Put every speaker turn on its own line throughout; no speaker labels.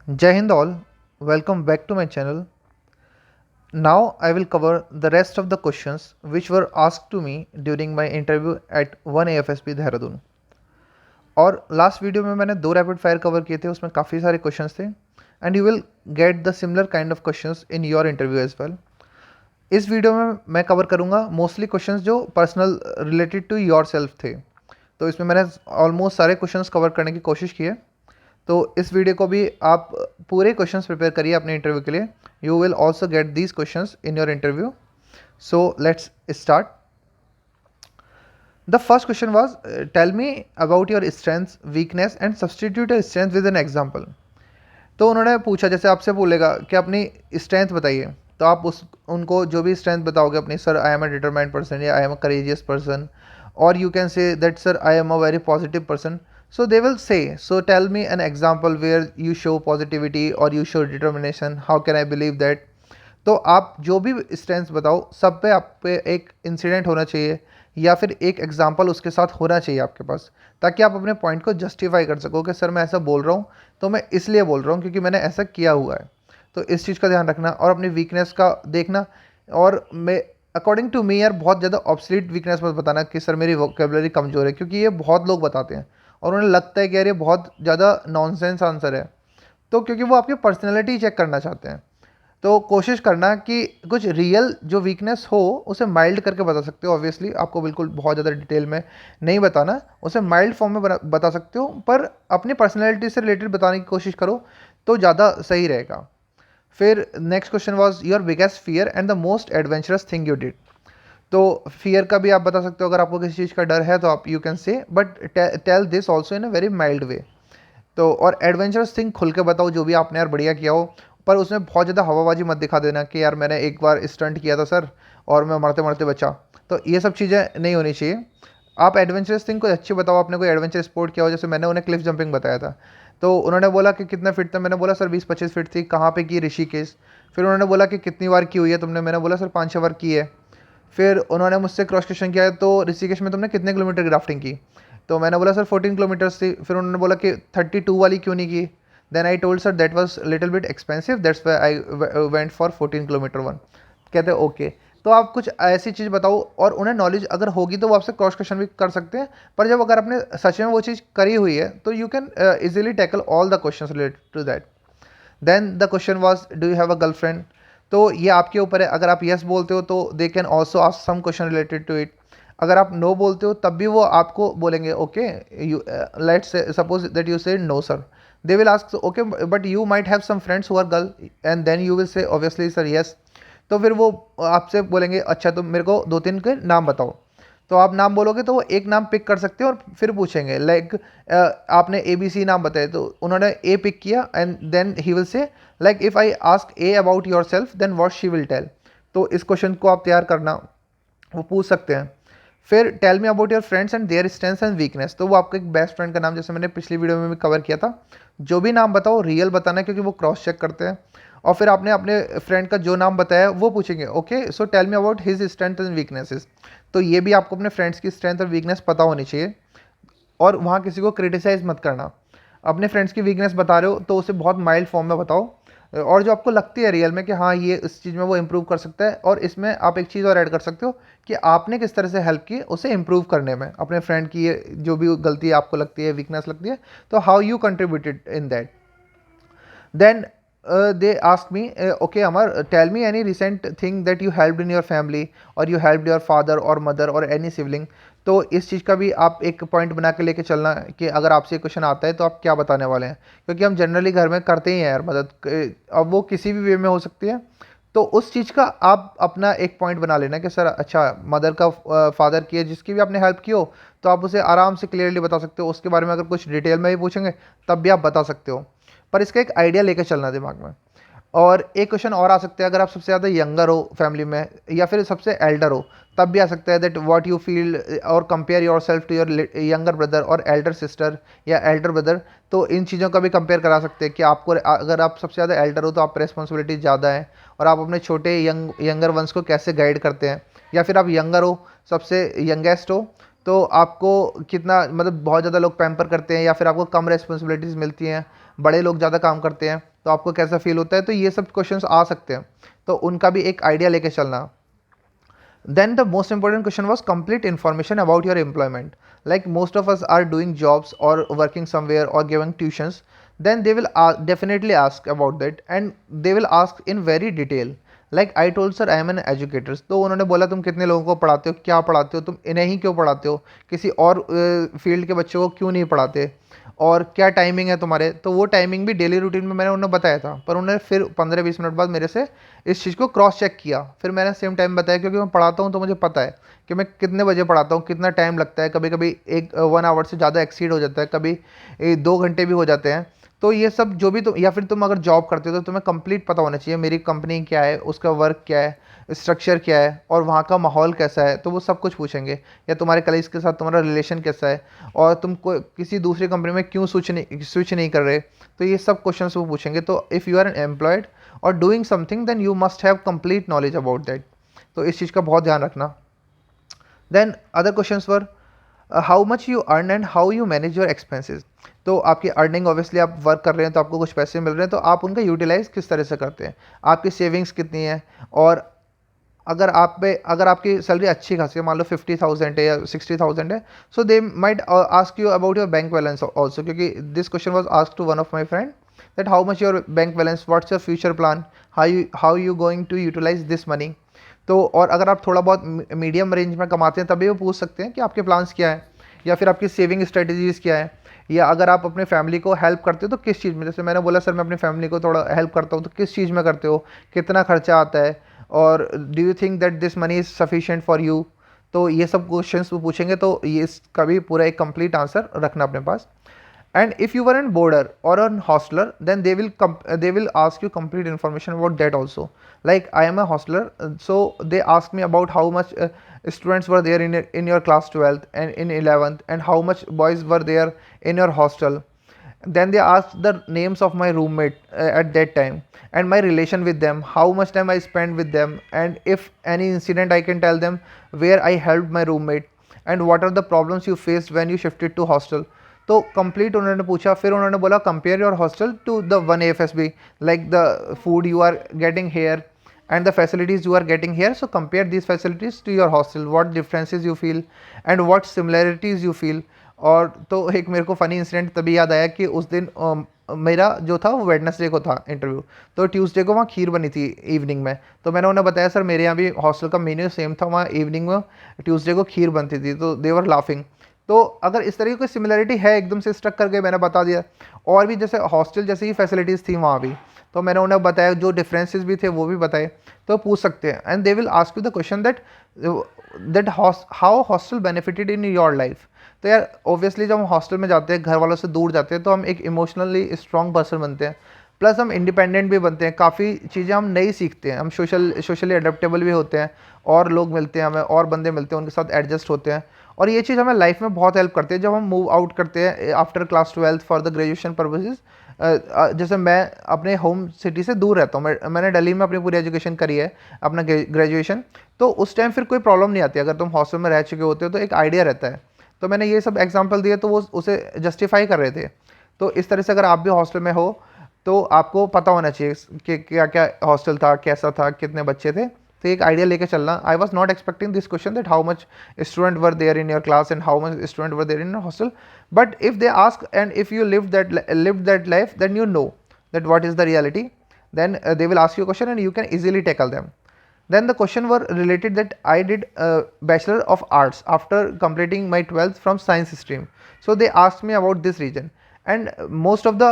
Jai Hind all, welcome back to my channel. Now I will cover the rest of the questions which were asked to me during my interview at 1 AFSP Dehradun. और last video में मैंने 2 rapid fire cover किए थे, उसमें काफ़ी सारे questions थे and you will get the similar kind of questions in your interview as well. इस वीडियो में मैं कवर करूँगा मोस्टली क्वेश्चंस जो personal related to yourself थे. तो इसमें मैंने ऑलमोस्ट सारे क्वेश्चंस कवर करने की कोशिश की है. तो इस वीडियो को भी आप पूरे क्वेश्चंस प्रिपेयर करिए अपने इंटरव्यू के लिए. You will also get these questions in your interview. So let's start. The first question was tell me about your strengths weakness and substitute your strength with an example. तो उन्होंने पूछा, जैसे आपसे बोलेगा कि अपनी स्ट्रेंथ बताइए, तो आप उनको जो भी स्ट्रेंथ बताओगे अपनी, sir I am a determined person या I am a courageous person, और you can say that sir I am a very positive person. So they will say, so tell me an example where you show positivity or you show determination. How can I believe that? तो आप जो भी strengths बताओ, सब पे आप पे एक इंसिडेंट होना चाहिए या फिर एक एग्जांपल उसके साथ होना चाहिए आपके पास, ताकि आप अपने पॉइंट को जस्टिफाई कर सको कि सर मैं ऐसा बोल रहा हूँ तो मैं इसलिए बोल रहा हूँ क्योंकि मैंने ऐसा किया हुआ है. तो इस चीज़ का ध्यान रखना और अपनी वीकनेस का देखना. और मैं अकॉर्डिंग टू मी यार बहुत ज़्यादा ऑब्सलीट वीकनेस मत बताना कि सर मेरी वोकेबलरी कमज़ोर है, क्योंकि ये बहुत लोग बताते हैं और उन्हें लगता है कि यार ये बहुत ज़्यादा नॉनसेंस आंसर है. तो क्योंकि वो आपकी पर्सनैलिटी चेक करना चाहते हैं, तो कोशिश करना कि कुछ रियल जो वीकनेस हो उसे माइल्ड करके बता सकते हो. ऑब्वियसली आपको बिल्कुल बहुत ज़्यादा डिटेल में नहीं बताना, उसे माइल्ड फॉर्म में बता सकते हो, पर अपनी पर्सनैलिटी से रिलेटेड बताने की कोशिश करो तो ज़्यादा सही रहेगा. फिर next question was your biggest fear and the most adventurous thing you did. तो फियर का भी आप बता सकते हो, अगर आपको किसी चीज़ का डर है तो आप you can say, but tell this also in a very mild way. तो और एडवेंचरस थिंग खुल के बताओ जो भी आपने यार बढ़िया किया हो, पर उसमें बहुत ज़्यादा हवाबाजी मत दिखा देना कि यार मैंने एक बार स्टंट किया था सर और मैं मरते मरते बचा. तो ये सब चीज़ें नहीं होनी चाहिए. आप एडवेंचरस थिंग कोई अच्छी बताओ, आपने कोई एडवेंचर स्पोर्ट किया हो. जैसे मैंने उन्हें क्लिफ जंपिंग बताया था, तो उन्होंने बोला कि कितना फिट था, मैंने बोला सर 20-25 फीट थी. कहाँ पे की? ऋषिकेश. फिर उन्होंने बोला कि कितनी बार की हुई है तुमने, मैंने बोला सर 5-6 बार की है. फिर उन्होंने मुझसे क्रॉस क्वेश्चन किया, तो ऋषिकेश में तुमने कितने किलोमीटर की राफ्टिंग की? तो मैंने बोला सर 14 किलोमीटर्स थी. फिर उन्होंने बोला कि 32 वाली क्यों नहीं की? Then I told sir that was little bit expensive, that's why I went for 14 kilometre one. कहते ओके. तो आप कुछ ऐसी चीज़ बताओ, और उन्हें नॉलेज अगर होगी तो वो आपसे क्रॉस क्वेश्चन भी कर सकते हैं. पर जब अगर आपने सच में वो चीज़ करी हुई है तो you can easily tackle all the question related to that. Then the question was do you have a girlfriend. तो ये आपके ऊपर है. अगर आप येस बोलते हो तो they can also ask some question related to it. अगर आप नो बोलते हो तब भी वो आपको बोलेंगे okay, you let's suppose that you say no sir, they will ask okay but you might have some friends who are girl, and then you will say obviously sir yes. तो फिर वो आपसे बोलेंगे अच्छा तो मेरे को 2-3 के नाम बताओ. तो आप नाम बोलोगे तो वो एक नाम पिक कर सकते हैं और फिर पूछेंगे लाइक आपने ए बी सी नाम बताए, तो उन्होंने ए पिक किया and then he will say like if I ask A about yourself then what she will tell. तो इस क्वेश्चन को आप तैयार करना, वो पूछ सकते हैं. फिर tell me about your friends and their strengths and weakness. तो वो आपके एक बेस्ट फ्रेंड का नाम, जैसे मैंने पिछली वीडियो में भी कवर किया था, जो भी नाम बताओ रियल बताना है क्योंकि वो क्रॉस चेक करते हैं. और फिर आपने अपने फ्रेंड का जो नाम बताया वो पूछेंगे okay so tell me about his strength and weaknesses. तो ये भी आपको अपने फ्रेंड्स की स्ट्रेंथ और वीकनेस पता होनी चाहिए. और वहाँ किसी को क्रिटिसाइज़ मत करना. अपने फ्रेंड्स की वीकनेस बता रहे हो तो उसे बहुत माइल्ड फॉर्म में बताओ, और जो आपको लगती है रियल में कि हाँ ये इस चीज़ में वो इम्प्रूव कर सकता है. और इसमें आप एक चीज़ और ऐड कर सकते हो कि आपने किस तरह से हेल्प की उसे इम्प्रूव करने में, अपने फ्रेंड की ये जो भी गलती आपको लगती है, वीकनेस लगती है, तो how you contributed in that. Then they ask me, okay, Amar, tell me any recent thing that you helped in your family or you helped your father or mother or any sibling. तो इस चीज़ का भी आप एक point बना के लेके चलना कि अगर आपसे क्वेश्चन आता है तो आप क्या बताने वाले हैं, क्योंकि हम जनरली घर में करते ही हैं यार मदद, अब वो किसी भी वे में हो सकती है. तो उस चीज़ का आप अपना एक पॉइंट बना लेना कि सर अच्छा मदर का फादर की है, जिसकी भी आपने हेल्प की हो तो आप उसे आराम से क्लियरली बता सकते हो. उसके बारे में अगर कुछ डिटेल में भी पूछेंगे तब भी आप बता सकते हो, पर इसका एक आइडिया लेके चलना दिमाग में. और एक क्वेश्चन और आ सकता है, अगर आप सबसे ज़्यादा यंगर हो फैमिली में या फिर सबसे एल्डर हो तब भी आ सकता है दैट व्हाट यू फील और compare yourself to your younger brother और एल्डर सिस्टर या एल्डर ब्रदर. तो इन चीज़ों का भी कंपेयर करा सकते हैं कि आपको अगर आप सबसे ज़्यादा एल्डर हो तो आप रिस्पॉन्सिबिलिटी ज़्यादा है और आप अपने छोटे यंगर वंस को कैसे गाइड करते हैं. या फिर आप यंगर हो, सबसे यंगेस्ट हो, तो आपको कितना मतलब बहुत ज़्यादा लोग पैम्पर करते हैं या फिर आपको कम रिस्पॉन्सिबिलिटीज़ मिलती हैं. बड़े लोग ज़्यादा काम करते हैं तो आपको कैसा फील होता है, तो ये सब क्वेश्चंस आ सकते हैं, तो उनका भी एक आइडिया लेके चलना। Then the most important question was complete information about your employment. Like most of us are doing jobs or working somewhere or giving tuitions, then they will definitely ask about that and they will ask in very detail. Like I told sir I am an educator. तो उन्होंने बोला तुम कितने लोगों को पढ़ाते हो, क्या पढ़ाते हो, तुम इन्हें ही क्यों पढ़ाते हो, किसी और फील्ड के बच्चों को क्यों नहीं पढ़ाते, और क्या टाइमिंग है तुम्हारे। तो वो टाइमिंग भी डेली रूटीन में मैंने उन्हें बताया था, पर उन्होंने फिर 15-20 मिनट बाद मेरे से इस चीज़ को क्रॉस चेक किया, फिर मैंने सेम टाइम बताया, क्योंकि मैं पढ़ाता हूँ तो मुझे पता है कि मैं कितने बजे पढ़ाता हूँ, कितना टाइम लगता है, कभी कभी 1 आवर से ज़्यादा एक्सीड हो जाता है, कभी 2 घंटे भी हो जाते हैं। तो ये सब जो भी तुम, या फिर तुम अगर जॉब करते हो तो तुम्हें कंप्लीट पता होना चाहिए मेरी कंपनी क्या है, उसका वर्क क्या है, स्ट्रक्चर क्या है, और वहाँ का माहौल कैसा है, तो वो सब कुछ पूछेंगे। या तुम्हारे कलीग्स के साथ तुम्हारा रिलेशन कैसा है, और तुम को किसी दूसरी कंपनी में क्यों स्विच नहीं कर रहे, तो ये सब क्वेश्चंस वो पूछेंगे। तो if you are an employed और doing something then you must have complete knowledge about that, तो इस चीज़ का बहुत ध्यान रखना। Then other questions were how much you earn and how you manage your expenses. तो आपकी अर्निंग, ऑब्वियसली आप वर्क कर रहे हैं तो आपको कुछ पैसे मिल रहे हैं, तो आप उनका यूटिलाइज किस तरह से करते हैं, आपकी सेविंग्स कितनी है, और अगर आपकी सैलरी अच्छी खासी है, मान लो 50,000 है या 60,000 है, so they might ask you about your bank balance also, क्योंकि this question was ask to one of my friend that how much your bank balance, what's your future plan, how you going to utilise this money. तो और अगर आप थोड़ा बहुत medium range में कमाते हैं तभी वो पूछ सकते हैं कि आपके प्लान्स क्या है, या फिर आपकी सेविंग स्ट्रेटजीज़ क्या है, या अगर आप अपने फैमिली को हेल्प करते हो तो किस चीज़ में। जैसे मैंने बोला सर मैं अपनी फैमिली को थोड़ा हेल्प करता हूँ, तो किस चीज़ में करते हो, कितना खर्चा आता है, और do you think that this money is sufficient for you. तो ये सब क्वेश्चंस वो पूछेंगे, तो ये इसका भी पूरा एक कंप्लीट आंसर रखना अपने पास। And if you were an boarder or a hostler, then they will ask you complete information about that also. Like I am a hostler, so they ask me about how much students were there in your class 12th and in 11th, and how much boys were there in your hostel. Then they ask the names of my roommate at that time, and my relation with them, how much time I spent with them, and if any incident I can tell them where I helped my roommate, and what are the problems you faced when you shifted to hostel। तो complete उन्होंने पूछा। फिर उन्होंने बोला compare your hostel to the one AFSB, like the food you are getting here and the facilities you are getting here, so compare this facilities to your hostel, what differences you feel and what similarities you feel. और तो एक मेरे को funny incident तभी याद आया कि उस दिन मेरा जो था वो वेडनेसडे को था इंटरव्यू, तो ट्यूसडे को वहाँ खीर बनी थी इवनिंग में। तो मैंने उन्हें बताया सर मेरे यहाँ भी हॉस्टल का मेन्यू सेम था, वहाँ इवनिंग में ट्यूसडे को खीर बनती थी, तो दे वर लाफिंग। तो अगर इस तरीके की सिमिलरिटी है, एकदम से स्टक करके मैंने बता दिया। और भी जैसे हॉस्टल जैसी ही फैसिलिटीज़ थी वहाँ भी, तो मैंने उन्हें बताया, जो डिफरेंसेस भी थे वो भी बताए, तो पूछ सकते हैं। And they will ask you the question that how hostel benefited in your life. तो यार ऑब्वियसली जब हम हॉस्टल में जाते हैं, घर वालों से दूर जाते हैं, तो हम एक इमोशनली स्ट्रॉन्ग पर्सन बनते हैं, प्लस हम इंडिपेंडेंट भी बनते हैं, काफ़ी चीज़ें हम नई सीखते हैं, हम सोशली अडेप्टेबल भी होते हैं, और लोग मिलते हैं हमें, और बंदे मिलते हैं, उनके साथ एडजस्ट होते हैं, और ये चीज़ हमें लाइफ में बहुत हेल्प करती है जब हम मूव आउट करते हैं after class 12th for the graduation purposes. जैसे मैं अपने होम सिटी से दूर रहता हूँ, मैंने दिल्ली में अपनी पूरी एजुकेशन करी है, अपना ग्रेजुएशन, तो उस टाइम फिर कोई प्रॉब्लम नहीं आती अगर तुम हॉस्टल में रह चुके होते हो, तो एक आइडिया रहता है। तो मैंने ये सब एग्जांपल दिए तो वो उसे जस्टिफाई कर रहे थे। तो इस तरह से अगर आप भी हॉस्टल में हो तो आपको पता होना चाहिए कि क्या क्या हॉस्टल था, कैसा था, कितने बच्चे थे, तो एक आइडिया लेके चलना। I was not expecting this question that how much student were there in your class and how much student were there in your hostel, but if they ask and if you live that life then you know that what is the reality, then they will ask you a question and you can easily tackle them. Then the question were related that I did Bachelor of Arts after completing my 12th from science stream. So they asked me about this region, and most of the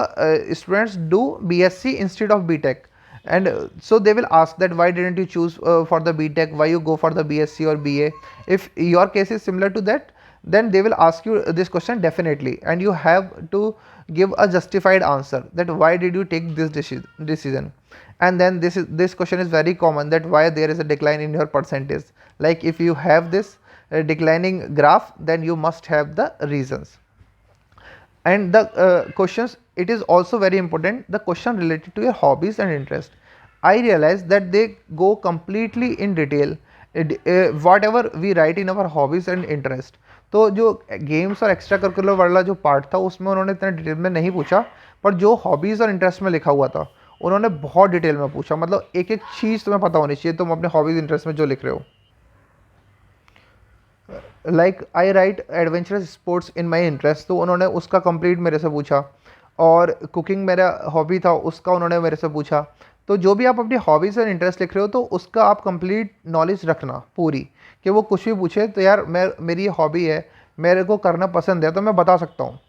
students do BSc instead of BTech, and so they will ask that why didn't you choose for the BTech, why you go for the BSc or BA. If your case is similar to that, then they will ask you this question definitely, and you have to give a justified answer that why did you take this decision. And then this question is very common, that why there is a decline in your percentage. Like if you have this declining graph, then you must have the reasons. And the questions, it is also very important, the question related to your hobbies and interest. I realize that they go completely in detail, whatever we write in our hobbies and interest. तो जो games और extra curricular वाला जो part था उसमें उन्होंने इतना detail में नहीं पूछा, पर जो हॉबीज़ और इंटरेस्ट में लिखा हुआ था उन्होंने बहुत डिटेल में पूछा, मतलब एक एक चीज़ तुम्हें पता होनी चाहिए तुम अपने हॉबीज़ इंटरेस्ट में जो लिख रहे हो। Like I right adventurous sports in my interest, तो उन्होंने उसका कंप्लीट मेरे से पूछा। और कुकिंग मेरा हॉबी था, उसका उन्होंने मेरे से पूछा। तो जो भी आप अपनी हॉबीज़ और इंटरेस्ट लिख रहे हो तो उसका आप कंप्लीट नॉलेज रखना पूरी, कि वो कुछ भी पूछे तो यार मेरी ये हॉबी है, मेरे को करना पसंद है तो मैं बता सकता हूँ।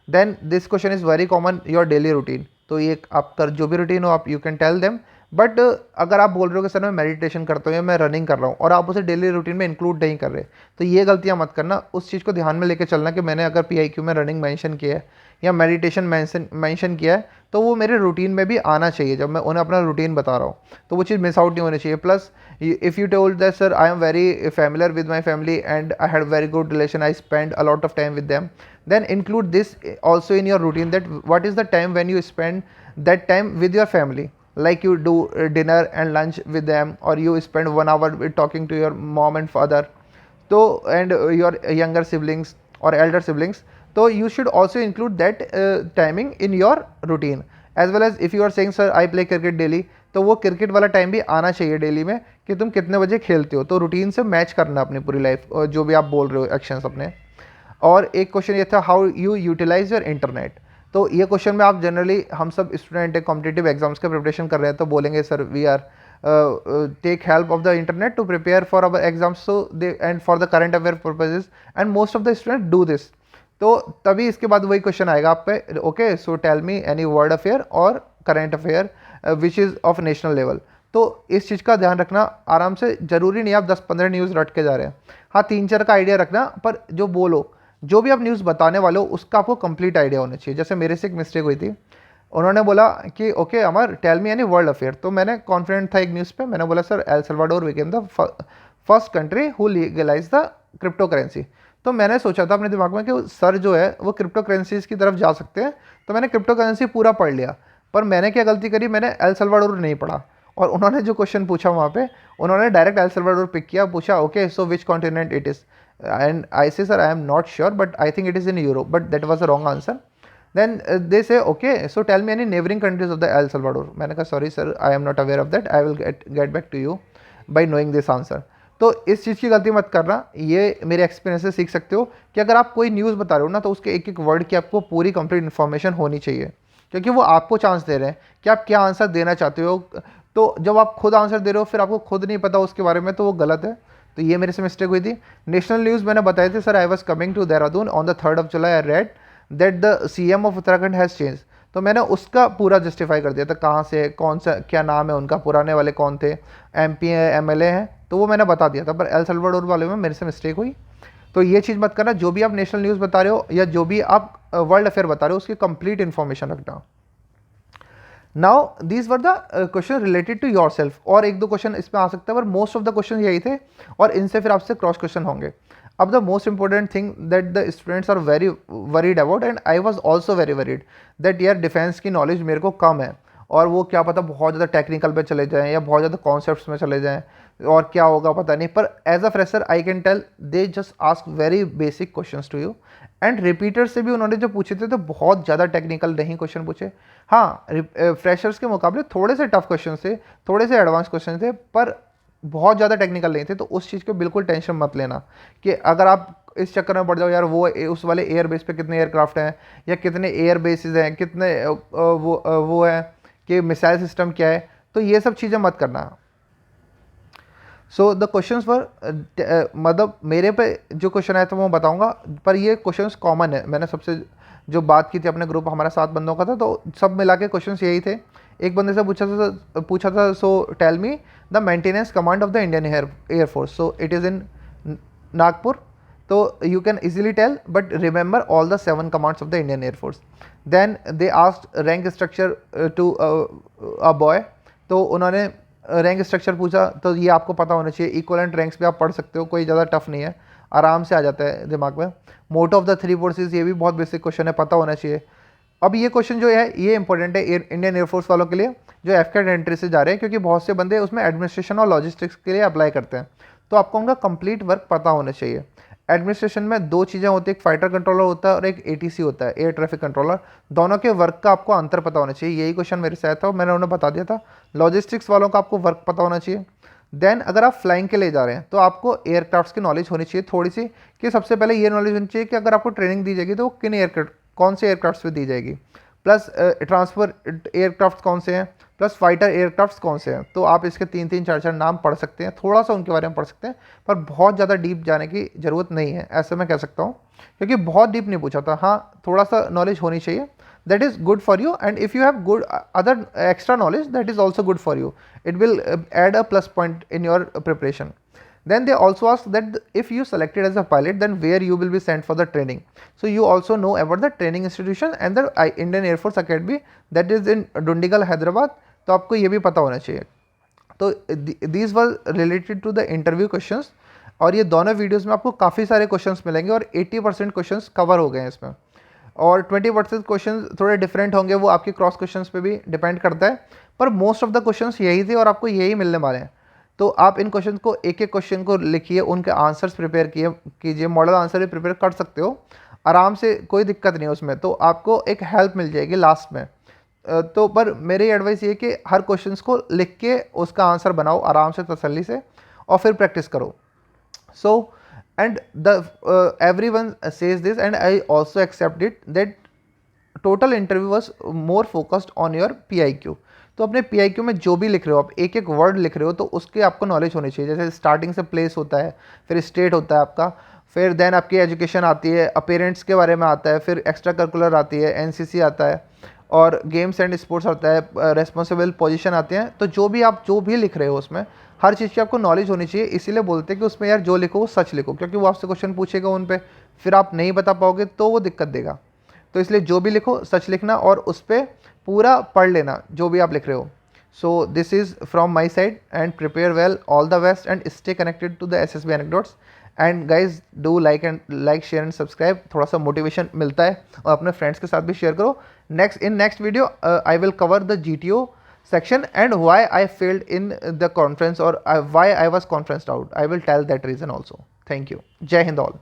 Then this question is very common, your daily routine. तो ये आप कर जो भी रूटीन हो आप you can tell them. But अगर आप बोल रहे हो कि सर मैं मेडिटेशन करता हूँ या मैं रनिंग कर रहा हूँ और आप उसे डेली रूटीन में इंक्लूड नहीं कर रहे, तो ये गलतियाँ मत करना। उस चीज़ को ध्यान में लेके चलना कि मैंने अगर PIQ में रनिंग मेंशन किया है या मेडिटेशन मेंशन किया है तो वो मेरे रूटीन में भी आना चाहिए जब मैं उन्हें अपना रूटीन बता रहा हूँ, तो वो चीज़ मिस आउट नहीं होनी चाहिए। Plus if you told that sir I am very familiar with my family and I had very good relation, I spend a lot of time with them, then include this also in your routine, that what is the time when you spend that time with your family, like you do dinner and lunch with them, or you spend 1 hour with talking to your mom and father, so and your younger siblings or elder siblings, so you should also include that timing in your routine, as well as if you are saying sir I play cricket daily, तो वो cricket वाला time भी आना चाहिए daily में कि तुम कितने बजे खेलते हो, तो रूटीन से मैच करना अपनी पूरी लाइफ जो भी आप बोल रहे हो एक्शंस अपने। और एक क्वेश्चन ये था how you utilise your internet, तो ये क्वेश्चन में आप जनरली हम सब स्टूडेंट है कॉम्पिटिटिव एग्जाम्स के प्रिपरेशन कर रहे हैं तो बोलेंगे sir we are take help of the internet to prepare for our exams, so they and for the current affair purposes and most of the student do this. तो तभी इसके बाद वही क्वेश्चन आएगा आप पे, okay so tell me any world affair और current affair which is of national level. तो इस चीज़ का ध्यान रखना, आराम से, ज़रूरी नहीं आप 10-15 न्यूज़ रट के जा रहे हैं, हाँ 3-4 का आइडिया रखना, पर जो बोलो जो भी आप न्यूज़ बताने वाले हो उसका आपको कंप्लीट आइडिया होना चाहिए। जैसे मेरे से एक मिस्टेक हुई थी, उन्होंने बोला कि okay Amar tell me any world affair, तो मैंने कॉन्फिडेंट था एक न्यूज़ पे, मैंने बोला sir El Salvador became the first country who legalise the crypto currency. तो मैंने सोचा था अपने दिमाग में कि सर जो है वो क्रिप्टो करेंसीज की तरफ जा सकते हैं, तो मैंने क्रिप्टो करेंसी पूरा पढ़ लिया। पर मैंने क्या गलती करी, मैंने एल सल्वाडोर नहीं पढ़ा, और उन्होंने जो क्वेश्चन पूछा वहाँ पे उन्होंने डायरेक्ट एल सल्वाडोर पिक किया, पूछा okay so which continent it is, and I say sir I am not sure but I think it is in Europe, but that was a wrong answer. Then they say okay so tell me any neighboring countries of the El Salvador. मैंने कहा sorry sir I am not aware of that, I will get back to you by knowing this answer. तो इस चीज़ की गलती मत करना, ये मेरे एक्सपीरियंस से सीख सकते हो कि अगर आप कोई न्यूज़ बता रहे हो ना तो उसके एक एक वर्ड की आपको पूरी कंप्लीट इन्फॉर्मेशन होनी चाहिए, क्योंकि वो आपको चांस दे रहे हैं कि आप क्या आंसर देना चाहते हो। तो जब आप खुद आंसर दे रहे हो फिर आपको खुद नहीं पता उसके बारे में तो वो गलत है। तो ये मेरे से मिस्टेक हुई थी। नेशनल न्यूज़ मैंने बताए थे sir I was coming to Dehradun on the 3rd of July, I read that the CM of Uttarakhand has change, तो मैंने उसका पूरा जस्टिफाई कर दिया था कहाँ से, कौन सा, क्या नाम है उनका, पुराने वाले कौन थे, MP है MLA हैं, तो वो मैंने बता दिया था। पर एल सल्वाडोर वाले में मेरे से मिस्टेक हुई। तो ये चीज़ मत करना, जो भी आप नेशनल न्यूज़ बता रहे हो या जो भी आप वर्ल्ड अफेयर बता रहे हो उसकी कंप्लीट इन्फॉर्मेशन रखना। Now these were the question related to yourself, और एक दो क्वेश्चन इसमें आ सकता है पर मोस्ट ऑफ द क्वेश्चन यही थे, और इनसे फिर आपसे क्रॉस क्वेश्चन होंगे। अब the most important thing that the students are very worried about, and I was also very worried that यार डिफेंस की नॉलेज मेरे को कम है, और वो क्या पता बहुत ज़्यादा टेक्निकल पे चले जाएँ या बहुत ज़्यादा कॉन्सेप्ट्स में चले जाएँ और क्या होगा पता नहीं। पर as a fresher I can tell they just ask very basic questions to you, and repeater से भी उन्होंने जो पूछे थे तो बहुत ज़्यादा टेक्निकल नहीं क्वेश्चन पूछे। हाँ फ्रेशर्स के मुकाबले थोड़े से टफ क्वेश्चन थे, थोड़े से एडवांस क्वेश्चन थे, पर बहुत ज़्यादा टेक्निकल नहीं थे। तो उस चीज़ को बिल्कुल टेंशन मत लेना कि अगर आप इस चक्कर में पड़ जाओ यार वो उस वाले एयर बेस पे कितने एयरक्राफ्ट हैं या कितने एयर बेसिस हैं, कितने वो है कि मिसाइल सिस्टम क्या है, तो ये सब चीज़ें मत करना। सो द क्वेश्चंस पर मतलब मेरे पे जो क्वेश्चन आया था वो बताऊंगा, पर ये क्वेश्चंस कॉमन है। मैंने सबसे जो बात की थी अपने ग्रुप हमारा 7 बंदों का था, तो सब मिला के क्वेश्चंस यही थे। एक बंदे से पूछा था so tell me the maintenance command of the Indian air force, so it is in Nagpur, तो you can easily tell but remember all the 7 commands of the Indian air force. Then they asked rank structure to a boy, तो उन्होंने rank structure पूछा, तो ये आपको पता होना चाहिए। इक्वलेंट रैंक्स भी आप पढ़ सकते हो, कोई ज़्यादा टफ नहीं है, आराम से आ जाता है दिमाग में। मोटो ऑफ द 3 फोर्सेस, ये भी बहुत बेसिक क्वेश्चन है, पता होना चाहिए। अब ये क्वेश्चन जो है ये इंपॉर्टेंट है इंडियन एयरफोर्स वालों के लिए जो एफकेट एंट्री से जा रहे हैं, क्योंकि बहुत से बंदे उसमें एडमिनिस्ट्रेशन और लॉजिस्टिक्स के लिए अप्लाई करते हैं, तो आपको उनका कंप्लीट वर्क पता होना चाहिए। एडमिनिस्ट्रेशन में दो चीज़ें होती है, एक फाइटर कंट्रोलर होता है और एक एटीसी होता है, एयर ट्रैफिक कंट्रोलर। दोनों के वर्क का आपको अंतर पता होना चाहिए। यही क्वेश्चन मेरे से आया था, मैंने उन्हें बता दिया था। लॉजिस्टिक्स वालों का आपको वर्क पता होना चाहिए। देन अगर आप फ्लाइंग के लिए जा रहे हैं तो आपको एयरक्राफ्ट्स की नॉलेज होनी चाहिए थोड़ी सी, कि सबसे पहले ये नॉलेज होनी चाहिए कि अगर आपको ट्रेनिंग दी जाएगी तो किन एयरक्राफ्ट, कौन से एयरक्राफ्ट्स पे दी जाएगी, प्लस ट्रांसफर एयरक्राफ्ट कौन से हैं, प्लस फाइटर एयरक्राफ्ट्स कौन से हैं। तो आप इसके 3-3 4-4 नाम पढ़ सकते हैं, थोड़ा सा उनके बारे में पढ़ सकते हैं, पर बहुत ज़्यादा डीप जाने की ज़रूरत नहीं है, ऐसा मैं कह सकता हूँ, क्योंकि बहुत डीप नहीं पूछा था। हाँ, थोड़ा सा नॉलेज होनी चाहिए, that is good for you, and if you have good other extra knowledge, that is also good for you. It will add a plus point in your preparation. Then they also ask that if you selected as a pilot, then where you will be sent for the training. So you also know about the training institution and the Indian Air Force Academy, that is in Dundigal, Hyderabad. तो आपको ये भी पता होना चाहिए। तो these were related to the interview questions, और ये दोनों वीडियोस में आपको काफ़ी सारे क्वेश्चंस मिलेंगे और 80% क्वेश्चंस कवर हो गए हैं इसमें, और 20% क्वेश्चन थोड़े डिफरेंट होंगे, वो आपके क्रॉस क्वेश्चंस पे भी डिपेंड करता है, पर मोस्ट ऑफ द क्वेश्चंस यही थे और आपको यही मिलने वाले हैं। तो आप इन क्वेश्चन को, एक एक क्वेश्चन को लिखिए, उनके आंसर्स प्रिपेयर कीजिए, मॉडल आंसर भी प्रिपेयर कर सकते हो आराम से, कोई दिक्कत नहीं है उसमें। तो आपको एक हेल्प मिल जाएगी लास्ट में। तो पर मेरी एडवाइस ये कि हर क्वेश्चंस को लिख के उसका आंसर बनाओ आराम से, तसल्ली से, और फिर प्रैक्टिस करो। So, and the everyone says this, and I also accept it, that total interview was more focused on your PIQ. तो अपने PIQ में जो भी लिख रहे हो आप, एक एक वर्ड लिख रहे हो, तो उसके आपको नॉलेज होनी चाहिए। जैसे स्टार्टिंग से प्लेस होता है, फिर स्टेट होता है आपका, फिर देन आपकी एजुकेशन आती है, अपेरेंट्स के बारे में आता है, फिर एक्स्ट्रा करिकुलर आती है, एनसीसी आता है, और गेम्स एंड स्पोर्ट्स आता है, रेस्पॉन्सिबल पोजीशन आते हैं। तो जो भी लिख रहे हो उसमें हर चीज़ की आपको नॉलेज होनी चाहिए। इसीलिए बोलते हैं कि उसमें यार जो लिखो वो सच लिखो, क्योंकि वो आपसे क्वेश्चन पूछेगा उन पे, फिर आप नहीं बता पाओगे तो वो दिक्कत देगा। तो इसलिए जो भी लिखो सच लिखना, और उस पर पूरा पढ़ लेना जो भी आप लिख रहे हो। So this is from my side, and prepare well, all the best, and stay connected to the SSB anecdotes. And guys do like share and subscribe, थोड़ा सा मोटिवेशन मिलता है, और अपने फ्रेंड्स के साथ भी शेयर करो। Next video I will cover the GTO section and why I failed in the conference, or why I was conferenced out. I will tell that reason also. Thank you. Jai Hind all.